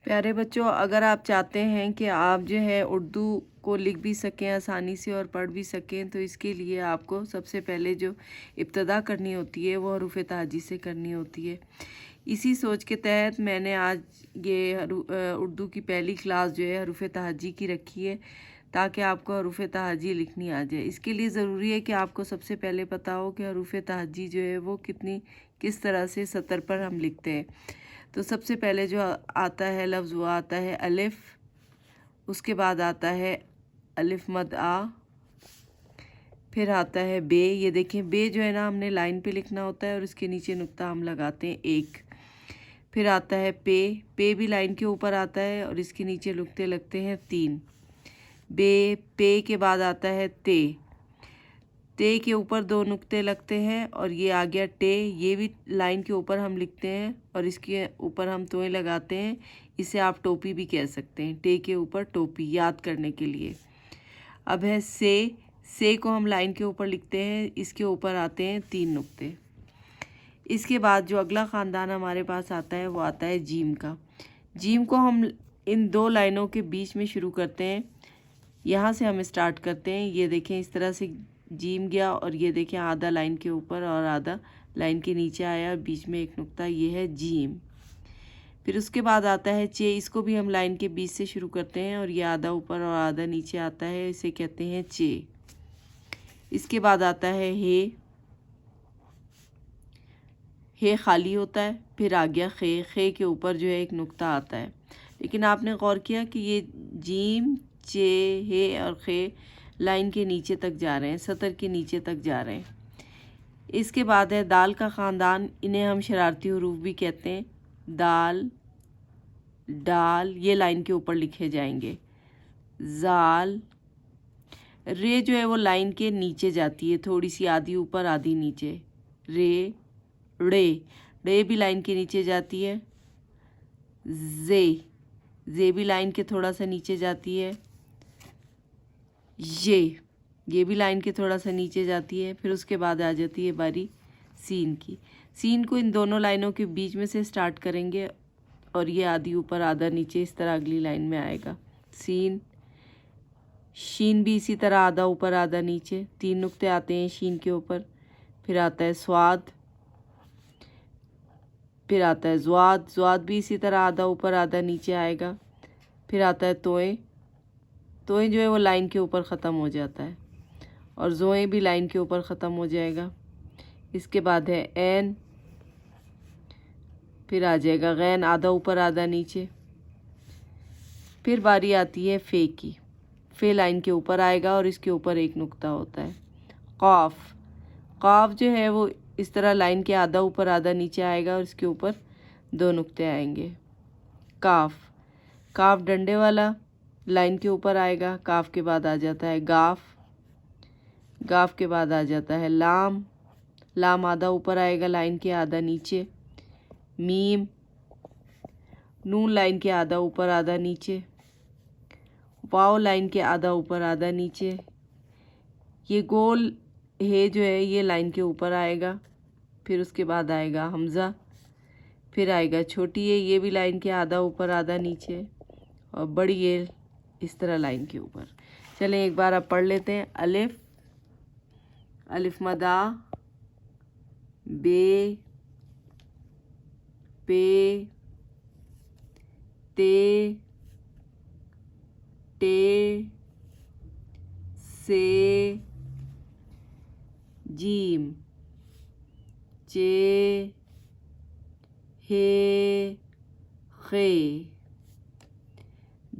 प्यारे बच्चों, अगर आप चाहते हैं कि आप जो है उर्दू को लिख भी सकें आसानी से और पढ़ भी सकें, तो इसके लिए आपको सबसे पहले जो इब्तदा करनी होती है वो हरूफ तहजी से करनी होती है। इसी सोच के तहत मैंने आज ये उर्दू की पहली क्लास जो है हरूफ तहजी की रखी है, ताकि आपको हरूफ तहजी लिखनी आ जाए। इसके लिए ज़रूरी है कि आपको सबसे पहले पता हो कि हरूफ तहजी जो है वो किस तरह से सतर पर हम लिखते हैं। तो सबसे पहले जो आता है लफ्ज़ वो आता है अलिफ, उसके बाद आता है अलिफ मद आ, फिर आता है बे। ये देखें, बे जो है ना हमने लाइन पे लिखना होता है और इसके नीचे नुक्ता हम लगाते हैं एक। फिर आता है पे, पे भी लाइन के ऊपर आता है और इसके नीचे नुक्ते लगते हैं तीन। बे, पे के बाद आता है ते, ते के ऊपर दो नुक्ते लगते हैं और ये आ गया टे। ये भी लाइन के ऊपर हम लिखते हैं और इसके ऊपर हम तोएं लगाते हैं। इसे आप टोपी भी कह सकते हैं, टे के ऊपर टोपी, याद करने के लिए। अब है से को हम लाइन के ऊपर लिखते हैं, इसके ऊपर आते हैं तीन नुक्ते। इसके बाद जो अगला ख़ानदान हमारे पास आता है वो आता है जीम का। जीम को हम इन दो लाइनों के बीच में शुरू करते हैं, यहाँ से हम स्टार्ट करते हैं। ये देखें, इस तरह से जीम गया और ये देखें आधा लाइन के ऊपर और आधा लाइन के नीचे आया, बीच में एक नुक्ता, ये है जीम। फिर उसके बाद आता है चे, इसको भी हम लाइन के बीच से शुरू करते हैं और ये आधा ऊपर और आधा नीचे आता है, इसे कहते हैं चे। इसके बाद आता है हे खाली होता है। फिर आ गया खे के ऊपर जो है एक नुक्ता आता है। लेकिन आपने गौर किया कि ये जीम, चे, हे और खे लाइन के नीचे तक जा रहे हैं, सतर के नीचे तक जा रहे हैं। इसके बाद है दाल का ख़ानदान, इन्हें हम शरारती हरूफ भी कहते हैं। दाल, डाल, ये लाइन के ऊपर लिखे जाएंगे। जाल, रे जो है वो लाइन के नीचे जाती है, थोड़ी सी, आधी ऊपर आधी नीचे। रे, रे भी लाइन के नीचे जाती है। जे भी लाइन के थोड़ा सा नीचे जाती है। ये भी लाइन के थोड़ा सा नीचे जाती है। फिर उसके बाद आ जाती है बारी सीन की। सीन को इन दोनों लाइनों के बीच में से स्टार्ट करेंगे और ये आधी ऊपर आधा नीचे, इस तरह अगली लाइन में आएगा सीन। शीन भी इसी तरह आधा ऊपर आधा नीचे, तीन नुक्ते आते हैं शीन के ऊपर। फिर आता है स्वाद, फिर आता है ज़्वाद, ज़्वाद भी इसी तरह आधा ऊपर आधा नीचे आएगा। फिर आता है तोएं, तोएं जो है वो लाइन के ऊपर ख़त्म हो जाता है और ज़ोएं भी लाइन के ऊपर ख़त्म हो जाएगा। इसके बाद है ऐन, फिर आ जाएगा गैन, आधा ऊपर आधा नीचे। फिर बारी आती है फ़े की, फ़े लाइन के ऊपर आएगा और इसके ऊपर एक नुक्ता होता है। क़ाफ़, क़ाफ़ जो है वो इस तरह लाइन के आधा ऊपर आधा नीचे आएगा और इसके ऊपर दो नुक्ते आएंगे। काफ़, काफ़ डंडे वाला लाइन के ऊपर आएगा। काफ़ के बाद आ जाता है गाफ़, गाफ़ के बाद आ जाता है लाम, लाम आधा ऊपर आएगा लाइन के आधा नीचे। मीम, नून लाइन के आधा ऊपर आधा नीचे। वाव लाइन के आधा ऊपर आधा नीचे। ये गोल है जो है ये लाइन के ऊपर आएगा। फिर उसके बाद आएगा हमज़ा, फिर आएगा छोटी ये भी लाइन के आधा ऊपर आधा नीचे, और बड़ी ये इस तरह लाइन के ऊपर। चलें एक बार अब पढ़ लेते हैं। अलिफ, अलिफ मदा, बे, पे, ते, टे, से, जीम, चे, हे, खे,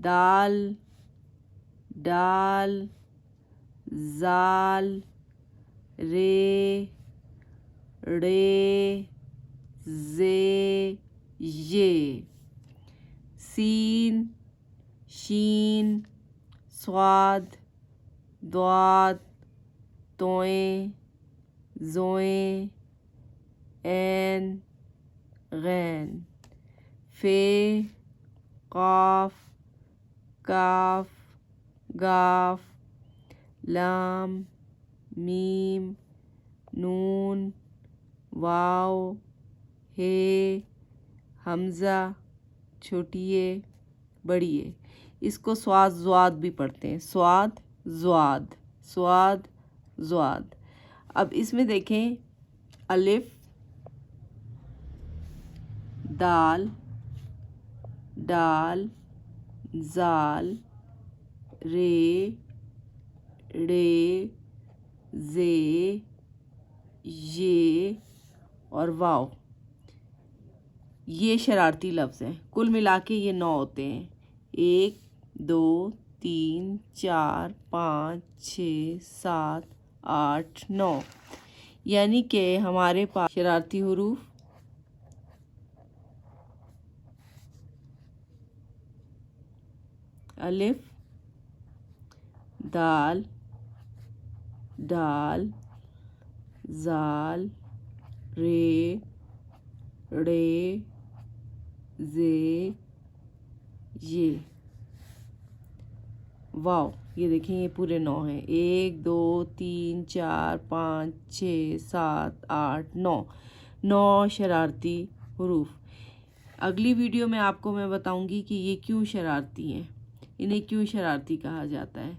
दाल, डाल, जाल, रे, रे, जे, ये, सीन, शीन, स्वाद, द्वाद, तोएं, ज़ोएं, ऐन, गैन, फ़े, क़ाफ़, काफ, गाफ, लाम, मीम, नून, वाव, हे, हमज़ा, छोटी ये, बड़ी ए। इसको स्वाद ज़्वाद भी पढ़ते हैं, स्वाद ज़्वाद, स्वाद ज़्वाद। अब इसमें देखें अलिफ, दाल, डाल, जाल, रे, रे, जे, ये और वाव। ये शरारती लफ्ज़ हैं। कुल मिला के ये 9 होते हैं। 1 2 3 4 5 6 7 8 9, यानी कि हमारे पास शरारती हुरूफ अलिफ, दाल, डाल, जाल, रे, रे, जे, ये, वाव। ये देखें ये पूरे 9 हैं। 1 2 3 4 5 6 7 8 9, 9 शरारती हुरूफ। अगली वीडियो में आपको मैं बताऊंगी कि ये क्यों शरारती हैं, इन्हें क्यों शरारती कहा जाता है।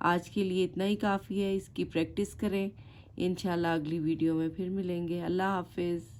आज के लिए इतना ही काफ़ी है। इसकी प्रैक्टिस करें। इंशाल्लाह अगली वीडियो में फिर मिलेंगे। अल्लाह हाफिज़।